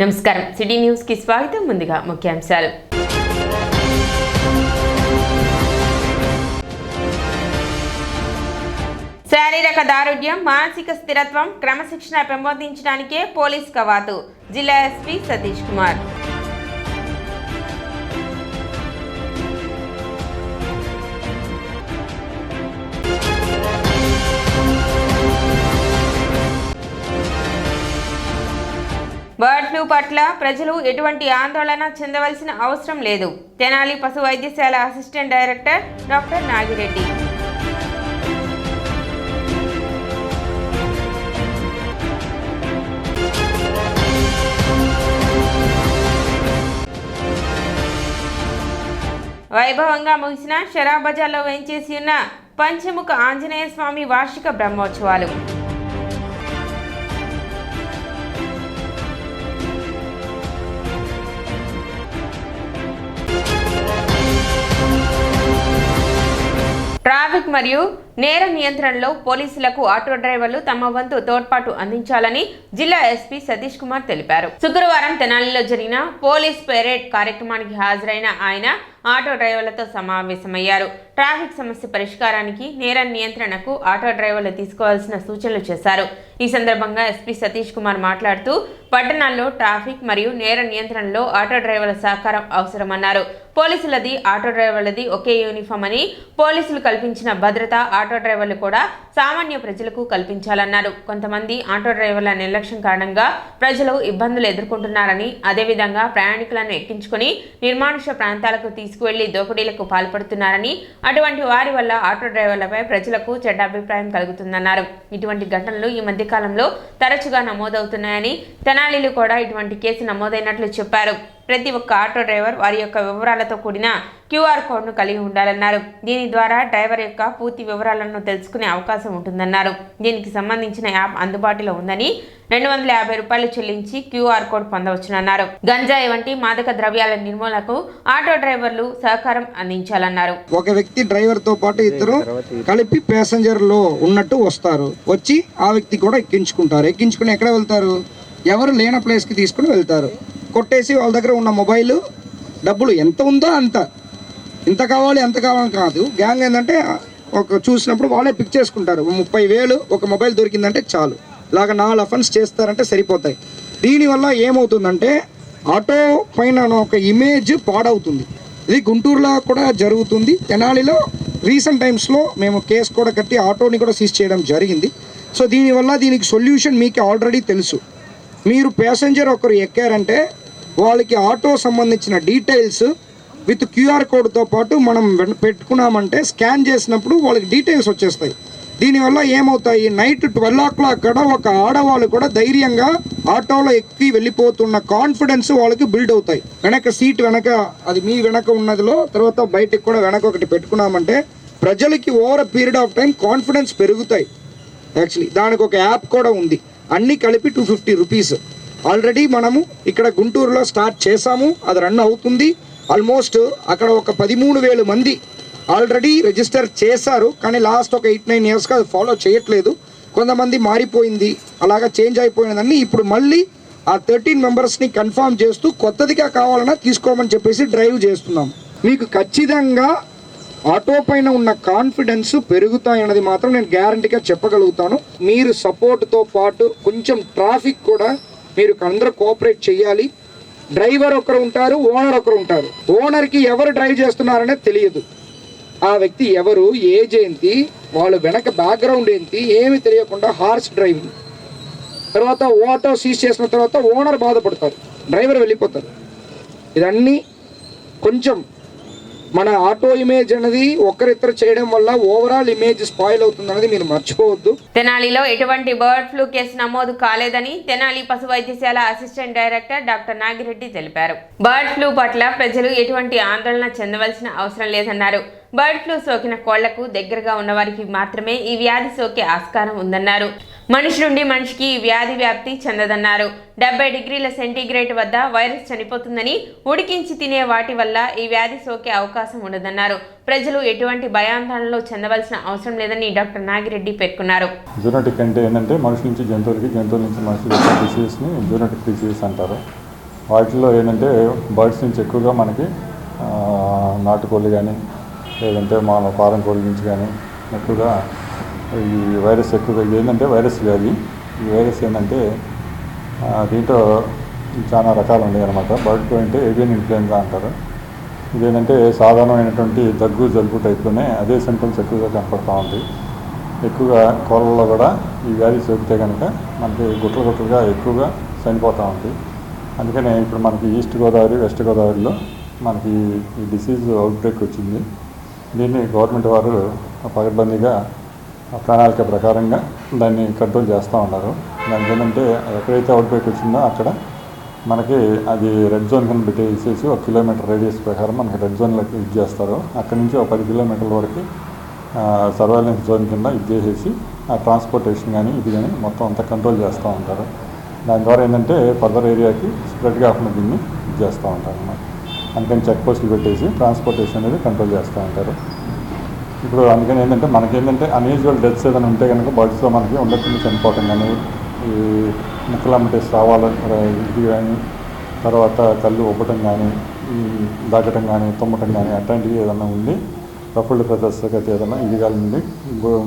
నమస్కారం city news కి స్వాగతం. ముందుగా ముఖ్యాంశాలు. శారీరక దారుఢ్యం, మానసిక స్థిరత్వం, క్రమశిక్షణ పెంపొందించడానికే పోలీస్ కవాతు. జిల్లా SP Satish Kumar. Bird flu పట్ల ప్రజలు ఎటువంటి ఆందోళన చెందవలసిన అవసరం లేదు. తెనాలి పశు వైద్యశాల అసిస్టెంట్ డైరెక్టర్ డాక్టర్ నాగిరెడ్డి. వైభవంగా ముగిసిన షరా బజార్లో వేంచేసి ఉన్న పంచముఖ ఆంజనేయ స్వామి వార్షిక బ్రహ్మోత్సవాలు. ట్రాఫిక్ మరియు నేర నియంత్రణలో పోలీసులకు ఆటో డ్రైవర్లు తమ వంతు తోడ్పాటు అందించాలని జిల్లా ఎస్పీ సతీష్ కుమార్ తెలిపారు. శుక్రవారం తెనాలిలో జరిగిన పోలీస్ పెరేడ్ కార్యక్రమానికి హాజరైన ఆయన ఆటో డ్రైవర్లతో సమావేశమయ్యారు. ట్రాఫిక్ సమస్య పరిష్కారానికి, నేర నియంత్రణకు ఆటో డ్రైవర్లు తీసుకోవాల్సిన సూచనలు చేశారు. ఈ సందర్భంగా ఎస్పీ సతీష్ కుమార్ మాట్లాడుతూ పట్టణాల్లో ట్రాఫిక్ మరియు నేర నియంత్రణలో ఆటో డ్రైవర్ల సహకారం అవసరమన్నారు. పోలీసులది, ఆటో డ్రైవర్లది ఒకే యూనిఫామ్ అని, పోలీసులు కల్పించిన భద్రత ఆటో డ్రైవర్లు కూడా సామాన్య ప్రజలకు కల్పించాలన్నారు. కొంతమంది ఆటో డ్రైవర్ల నిర్లక్ష్యం కారణంగా ప్రజలు ఇబ్బందులు ఎదుర్కొంటున్నారని, అదేవిధంగా ప్రయాణికులను ఎక్కించుకుని నిర్మానుష ప్రాంతాలకు తీసుకువెళ్లి దోపిడీలకు పాల్పడుతున్నారని, అటువంటి వారి వల్ల ఆటో డ్రైవర్లపై ప్రజలకు చెడ్డ అభిప్రాయం కలుగుతుందన్నారు. ఇటువంటి ఘటనలు ఈ మధ్య కాలంలో తరచుగా నమోదవుతున్నాయని, తెనాలిలో కూడా ఇటువంటి కేసు నమోదైనట్లు చెప్పారు. ప్రతి ఒక్క ఆటో డ్రైవర్ వారి యొక్క వివరాలతో కూడిన క్యూఆర్ కోడ్ను కలిగి ఉండాలన్నారు. దీని ద్వారా డ్రైవర్ యొక్క పూర్తి వివరాలను తెలుసుకునే అవకాశం ఉంటుందన్నారు. దీనికి సంబంధించిన యాప్ అందుబాటులో ఉందని, 250 రూపాయలు చెల్లించి క్యూఆర్ కోడ్ పొందవచ్చునన్నారు. గంజాయి వంటి మాదక ద్రవ్యాల నిర్మూలనకు ఆటో డ్రైవర్లు సహకారం అందించాలన్నారు. ఒక వ్యక్తి డ్రైవర్ తో పాటు ఇద్దరు కలిపి ప్యాసింజర్ లో ఉన్నట్టు వస్తారు. వచ్చి ఆ వ్యక్తి కూడా ఎక్కించుకుంటారు. ఎక్కించుకుని ఎక్కడ వెళ్తారు? ఎవరు లేని ప్లేస్ కి తీసుకుని వెళ్తారు. కొట్టేసి వాళ్ళ దగ్గర ఉన్న మొబైల్, డబ్బులు ఎంత ఉందో అంత, ఇంత కావాలి అంత కావాలని కాదు. గ్యాంగ్ ఏంటంటే ఒక చూసినప్పుడు వాళ్ళే పిక్ చేసుకుంటారు. 30,000 ఒక మొబైల్ దొరికిందంటే చాలు. ఇలాగ 4 అఫెన్స్ చేస్తారంటే సరిపోతాయి. దీనివల్ల ఏమవుతుందంటే ఆటో పైన ఒక ఇమేజ్ పాడవుతుంది. ఇది గుంటూరులో కూడా జరుగుతుంది. తెనాలిలో రీసెంట్ టైమ్స్లో మేము కేసు కూడా కట్టి ఆటోని కూడా సీజ్ చేయడం జరిగింది. సో దీనివల్ల దీనికి సొల్యూషన్ మీకు ఆల్రెడీ తెలుసు. మీరు ప్యాసింజర్ ఒకరు ఎక్కారంటే వాళ్ళకి ఆటో సంబంధించిన డీటెయిల్స్ విత్ క్యూఆర్ కోడ్తో పాటు మనం పెట్టుకున్నామంటే స్కాన్ చేసినప్పుడు వాళ్ళకి డీటెయిల్స్ వచ్చేస్తాయి. దీనివల్ల ఏమవుతాయి, నైట్ 12 o'clock కూడా ఒక ఆడవాళ్ళు కూడా ధైర్యంగా ఆటోలో ఎక్కి వెళ్ళిపోతున్న కాన్ఫిడెన్స్ వాళ్ళకి బిల్డ్ అవుతాయి. వెనక సీట్ వెనక, అది మీ వెనక ఉన్నదిలో, తర్వాత బయటకు కూడా వెనక ఒకటి పెట్టుకున్నామంటే ప్రజలకి over period of time confidence పెరుగుతాయి. యాక్చువల్లీ దానికి ఒక యాప్ కూడా ఉంది. అన్నీ కలిపి 250 రూపీస్. ఆల్రెడీ మనము ఇక్కడ గుంటూరులో స్టార్ట్ చేసాము. అది రన్ అవుతుంది. ఆల్మోస్ట్ అక్కడ ఒక 13,000 మంది ఆల్రెడీ రిజిస్టర్ చేశారు. కానీ లాస్ట్ ఒక 8-9 ఇయర్స్గా అది ఫాలో చేయట్లేదు. కొంతమంది మారిపోయింది, అలాగా చేంజ్ అయిపోయినదని ఇప్పుడు మళ్ళీ ఆ 13 మెంబర్స్ని కన్ఫర్మ్ చేస్తూ కొత్తదిగా కావాలన్నా తీసుకోమని చెప్పేసి డ్రైవ్ చేస్తున్నాం. మీకు ఖచ్చితంగా ఆటో పైన ఉన్న కాన్ఫిడెన్స్ పెరుగుతాయన్నది మాత్రం నేను గ్యారంటీగా చెప్పగలుగుతాను. మీరు సపోర్ట్తో పాటు కొంచెం ట్రాఫిక్ కూడా మీరు అందరూ కోఆపరేట్ చేయాలి. డ్రైవర్ ఒకరు ఉంటారు, ఓనర్ ఒకరు ఉంటారు. ఓనర్కి ఎవరు డ్రైవ్ చేస్తున్నారనేది తెలియదు. ఆ వ్యక్తి ఎవరు, ఏజ్ ఏంటి, వాళ్ళు వెనక బ్యాక్గ్రౌండ్ ఏంటి, ఏమి తెలియకుండా హార్స్ డ్రైవింగ్. తర్వాత ఆటో సీజ్ చేసిన తర్వాత ఓనర్ బాధపడతారు, డ్రైవర్ వెళ్ళిపోతారు. ఇదన్నీ కొంచెం మన ఆటో ఇమేజ్ అనేది ఒకరిద్దరు చేయడం వల్ల ఓవరాల్ ఇమేజ్ స్పాయిల్ అవుతుంది అనేది మీరు మర్చిపోవద్దు. తెనాలిలో ఎటువంటి బర్డ్ ఫ్లూ కేసు నమోదు కాలేదని తెనాలి పశు వైద్యశాల అసిస్టెంట్ డైరెక్టర్ డాక్టర్ నాగిరెడ్డి తెలిపారు. బర్డ్ ఫ్లూ పట్ల ప్రజలు ఎటువంటి ఆందోళన చెందవలసిన అవసరం లేదన్నారు. బర్డ్ ఫ్లూ సోకిన కోళ్లకు దగ్గరగా ఉన్నవారికి మాత్రమే ఈ వ్యాధి సోకే ఆస్కారం ఉందన్నారు. మనిషి నుండి మనిషికి ఈ వ్యాధి వ్యాప్తి చెందదన్నారు. 70 డిగ్రీల సెంటీగ్రేడ్ వద్ద వైరస్ చనిపోతుందని, ఉడికించి తినే వాటి వల్ల ఈ వ్యాధి సోకే అవకాశం ఉండదన్నారు. ప్రజలు ఎటువంటి భయాందోళనలో చెందవలసిన అవసరం లేదని డాక్టర్ నాగిరెడ్డి పేర్కొన్నారు. జూనోటిక్ అంటే ఏంటంటే మనుషుల నుంచి జంతువులకి, జంతువుల నుంచి మనుషులకి డిసీజ్ని జూనోటిక్ డిసీజ్ అంటారు. వాటిల్లో ఏంటంటే బర్డ్స్ నుంచి ఎక్కువగా మనకి నాటుకోళ్ళు కానీ లేదంటే మన ఫారం కోళ్ళ నుంచి కానీ ఎక్కువగా ఈ వైరస్ ఎక్కువగా ఇది ఏంటంటే వైరస్ వ్యాధి. ఈ వైరస్ ఏంటంటే దీంట్లో చాలా రకాలు ఉన్నాయి అన్నమాట. బర్డ్ ఫ్లూ అంటే ఏవియన్ ఇన్ఫ్లుయెంజా అంటారు. ఇదేంటంటే సాధారణమైనటువంటి దగ్గు జలుబు టైప్లోనే అదే సింటమ్స్ ఎక్కువగా కనపడుతూ ఉంది. ఎక్కువగా కోళ్ళలో కూడా ఈ వ్యాధి సోకితే కనుక మనకి గుట్లుగా ఎక్కువగా చనిపోతూ ఉంది. అందుకనే ఇప్పుడు మనకి ఈస్ట్ గోదావరి వెస్ట్ గోదావరిలో మనకి ఈ డిసీజ్ అవుట్బ్రేక్ వచ్చింది. దీన్ని గవర్నమెంట్ వారు పకడ్బందీగా ప్రణాళిక ప్రకారంగా దాన్ని కంట్రోల్ చేస్తూ ఉన్నారు. దానికి ఏంటంటే ఎక్కడైతే అవుట్బ్రేక్ వచ్చిందో అక్కడ మనకి అది రెడ్ జోన్ కింద పెట్టేసేసి 1 కిలోమీటర్ రేడియస్ ప్రకారం మనకి రెడ్ జోన్లోకి ఇది చేస్తారు. అక్కడి నుంచి 10 కిలోమీటర్ల వరకు సర్వేలెన్స్ జోన్ కింద ఇది చేసేసి ఆ ట్రాన్స్పోర్టేషన్ కానీ ఇది కానీ మొత్తం అంతా కంట్రోల్ చేస్తూ ఉంటారు. దాని ద్వారా ఏంటంటే ఫర్దర్ ఏరియాకి స్ప్రెడ్ కాకుండా దీన్ని ఇది చేస్తూ ఉంటారు అన్నమాట. అందుకని చెక్ పోస్టులు పెట్టేసి ట్రాన్స్పోర్టేషన్ అనేది కంట్రోల్ చేస్తూ ఉంటారు. ఇప్పుడు అందుకని ఏంటంటే మనకేంటంటే అన్యూజువల్ డెత్స్ ఏదైనా ఉంటే కనుక బర్డ్స్లో మనకి ఉండకుండా చనిపోవటం కానీ ఈ ముక్కలమ్మటే రావాలి ఇది కానీ తర్వాత కళ్ళు ఉబ్బటం కానీ ఈ దగ్గటం కానీ తుమ్మటం కానీ అట్లాంటివి ఏదైనా ఉండి రఫుల్డ్ ప్రదర్శకత ఏదైనా ఇది కానీ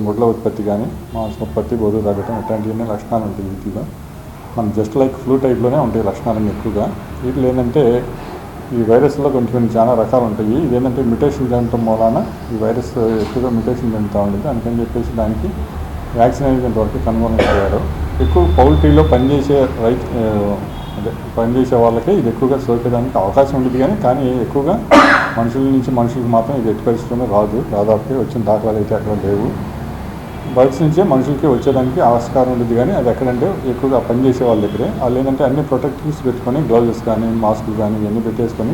గుడ్ల ఉత్పత్తి కానీ మాంసం ఉత్పత్తి బొరుగు తగ్గటం ఇట్లాంటివన్నీ లక్షణాలు ఉంటాయి వీటిలో. మనం జస్ట్ లైక్ ఫ్లూ టైప్లోనే ఉంటాయి లక్షణాలు ఎక్కువగా. వీటిలో ఏంటంటే ఈ వైరస్లో కొన్ని చాలా రకాలు ఉంటాయి. ఇదేంటంటే మ్యుటేషన్ చెందడం మూలాన ఈ వైరస్ ఎక్కువగా మ్యుటేషన్ చెందుతూ ఉంటుంది. అందుకని చెప్పేసి దానికి వ్యాక్సిన్ అనేది ఇంతవరకు కనుగొనలేకపోయారు. ఎక్కువ పౌల్ట్రీలో పనిచేసే వాళ్ళకే ఇది ఎక్కువగా సోకేదానికి అవకాశం ఉండేది కానీ ఎక్కువగా మనుషుల నుంచి మనుషులకు మాత్రం ఇది ఎట్టి పరిస్థితుల్లో రాదు. దాదాపుగా వచ్చిన దాఖలాలు అయితే అక్కడ లేవు. బర్డ్స్ నుంచే మనుషులకి వచ్చేదానికి ఆస్కారం ఉండేది కానీ అది ఎక్కడంటే ఎక్కువగా పనిచేసే వాళ్ళ దగ్గరే. వాళ్ళు ఏంటంటే అన్ని ప్రొటెక్టివ్స్ పెట్టుకొని గ్లౌజెస్ కానీ మాస్కులు కానీ ఇవన్నీ పెట్టేసుకొని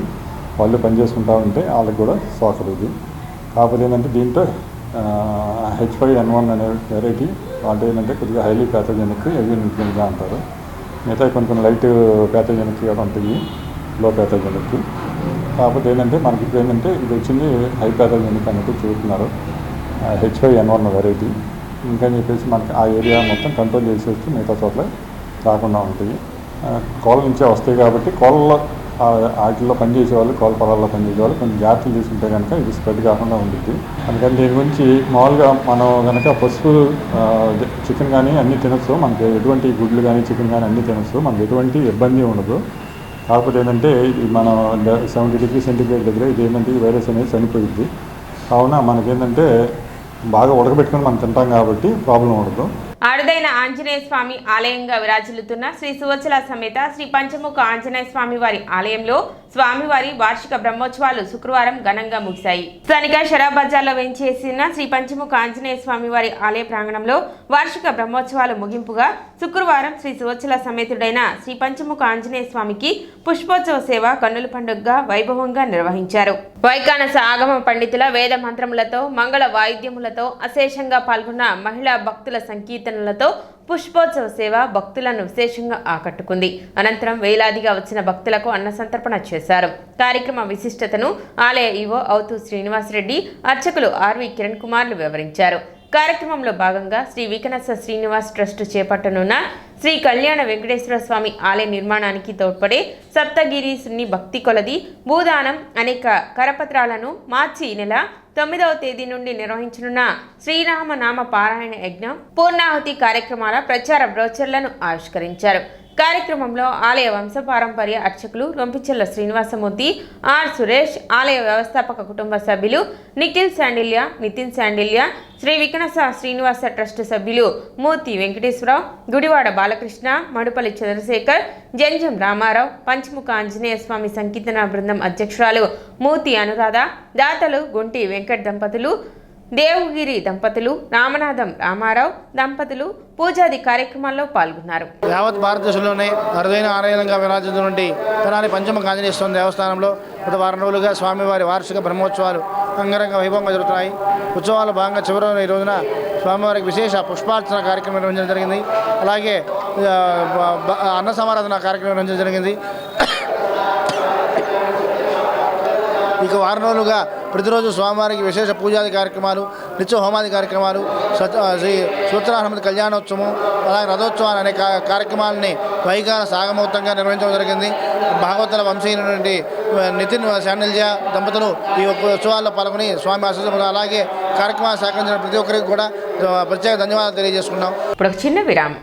వాళ్ళు పనిచేసుకుంటూ ఉంటే వాళ్ళకి కూడా సోకదు ఇది. కాకపోతే ఏంటంటే దీంట్లో H5N1 అనే వెరైటీ అంటే ఏంటంటే కొద్దిగా హైలీ ప్యాథోజెనిక్ ఏవియన్ ఇన్ఫ్లుయెంజా అంటారు. మిగతా కొన్ని లైట్ ప్యాథోజెనిక్ కూడా ఉంటాయి, లో ప్యాథోజెనిక్. కాకపోతే ఏంటంటే మనకి ఇప్పుడు ఏంటంటే ఇది వచ్చింది హై ప్యాథోజెనిక్ అన్నట్టు చూస్తున్నారు H5N1 వెరైటీ. ఇంకా చెప్పేసి మనకి ఆ ఏరియా మొత్తం కంట్రోల్ చేసేసి మిగతా చోట్ల రాకుండా ఉంటాయి. కోళ్ళ నుంచే వస్తాయి కాబట్టి కోళ్ళలో వాటిల్లో పనిచేసే వాళ్ళు కోళ్ళ పొలాల్లో పనిచేసే వాళ్ళు కొంచెం జాగ్రత్తలు తీసుకుంటే కనుక ఇది స్ప్రెడ్ కాకుండా ఉంటుంది. అందుకని దీని గురించి మామూలుగా మనం కనుక పసుపు చికెన్ కానీ అన్నీ తినచ్చు. మనకి ఎటువంటి గుడ్లు కానీ చికెన్ కానీ అన్నీ తినచ్చు. మనకి ఎటువంటి ఇబ్బంది ఉండదు. కాకపోతే ఏంటంటే మనం 70 డిగ్రీ సెంటిగ్రేడ్ దగ్గర ఇది ఏంటంటే ఈ వైరస్ అనేది చనిపోయింది. కావున మనకేంటంటే బాగా ఉడకబెట్టుకొని మనం తింటాం కాబట్టి ప్రాబ్లం ఉండదు. అరుదైన ఆంజనేయ స్వామి ఆలయంగా విరాజిల్లుతున్న శ్రీ సువచ్చల సమేత శ్రీ పంచముఖ ఆంజనేయ స్వామి వారి ఆలయంలో స్వామివారి వార్షిక బ్రహ్మోత్సవాలు శుక్రవారం ఘనంగా ముగిశాయి. స్థానిక షరాబజార్లో వేంచేసిన శ్రీ పంచముఖ ఆంజనేయ స్వామి వారి ఆలయ ప్రాంగణంలో వార్షిక బ్రహ్మోత్సవాలు ముగింపుగా శుక్రవారం శ్రీ సువచ్చల సమేతుడైన శ్రీ పంచముఖ ఆంజనేయ స్వామికి పుష్పోత్సవ సేవ కన్నుల పండుగగా వైభవంగా నిర్వహించారు. వైకానస ఆగమ పండితుల వేద మంత్రములతో మంగళ వాయిద్యములతో అశేషంగా పాల్గొన్న మహిళా భక్తుల సంకీర్తనలతో పుష్పోత్సవ సేవ భక్తులను విశేషంగా ఆకట్టుకుంది. అనంతరం వేలాదిగా వచ్చిన భక్తులకు అన్న సంతర్పణ చేశారు. కార్యక్రమ విశిష్టతను ఆలయ ఈవో అవుతూ శ్రీనివాసరెడ్డి, అర్చకులు ఆర్వి కిరణ్ కుమార్లు వివరించారు. కార్యక్రమంలో భాగంగా శ్రీ వికనస శ్రీనివాస్ ట్రస్ట్ చేపట్టనున్న శ్రీ కళ్యాణ వెంకటేశ్వర స్వామి ఆలయ నిర్మాణానికి తోడ్పడే సప్తగిరి సున్ని భక్తి కొలది భూదానం అనేక కరపత్రాలను మార్చి నెల 9వ తేదీ నుండి నిర్వహించనున్న శ్రీరామనామ పారాయణ యజ్ఞం పూర్ణాహుతి కార్యక్రమాల ప్రచార బ్రోచర్లను ఆవిష్కరించారు. కార్యక్రమంలో ఆలయ వంశపారంపర్య అర్చకులు రొంపిచెల్ల శ్రీనివాసమూర్తి, ఆర్ సురేష్, ఆలయ వ్యవస్థాపక కుటుంబ సభ్యులు నిఖిల్ శాండిల్య, నితిన్ శాండిల్య, శ్రీ వికనస శ్రీనివాస ట్రస్ట్ సభ్యులు మూర్తి వెంకటేశ్వరరావు, గుడివాడ బాలకృష్ణ, మడుపల్లి చంద్రశేఖర్, జంజం రామారావు, పంచముఖ ఆంజనేయ స్వామి సంకీర్తన బృందం అధ్యక్షురాలు మూర్తి అనురాధ, దాతలు గుంటి వెంకట్ దంపతులు, దేవగిరి దంపతులు, రామనాథం రామారావు దంపతులు పూజాది కార్యక్రమాల్లో పాల్గొన్నారు. యావత్ భారతదేశంలోనే అరుదైన ఆలయంగా విరాజిల్లుతున్నటువంటి తెనాలి పంచముఖ ఆంజనేయ స్వామి దేవస్థానంలో గత వారం రోజులుగా స్వామివారి వార్షిక బ్రహ్మోత్సవాలు అంగరంగ వైభవంగా జరుగుతున్నాయి. ఉత్సవాలు భాగంగా చివరి ఈ రోజున స్వామివారికి విశేష పుష్పార్చన కార్యక్రమం నిర్వహించడం జరిగింది. అలాగే అన్న సమారాధన కార్యక్రమం నిర్వహించడం జరిగింది. ఇక వారం రోజులుగా ప్రతిరోజు స్వామివారికి విశేష పూజాది కార్యక్రమాలు, నిత్య హోమాది కార్యక్రమాలు, శ్రీ సూత్రహనుమతి కళ్యాణోత్సవం, అలాగే రథోత్సవాలు అనే కార్యక్రమాలని వైగాన సాగమౌతంగా నిర్వహించడం జరిగింది. భాగవతుల వంశీయులైనటువంటి నితిన్ శాండిల్య దంపతులు ఈ ఉత్సవాల్లో పాల్గొని స్వామి ఆశీస్సులు అలాగే కార్యక్రమాలు సహకరించిన ప్రతి ఒక్కరికి కూడా ప్రత్యేక ధన్యవాదాలు తెలియజేసుకున్నాం. ఇప్పుడు ఒక చిన్న విరామం.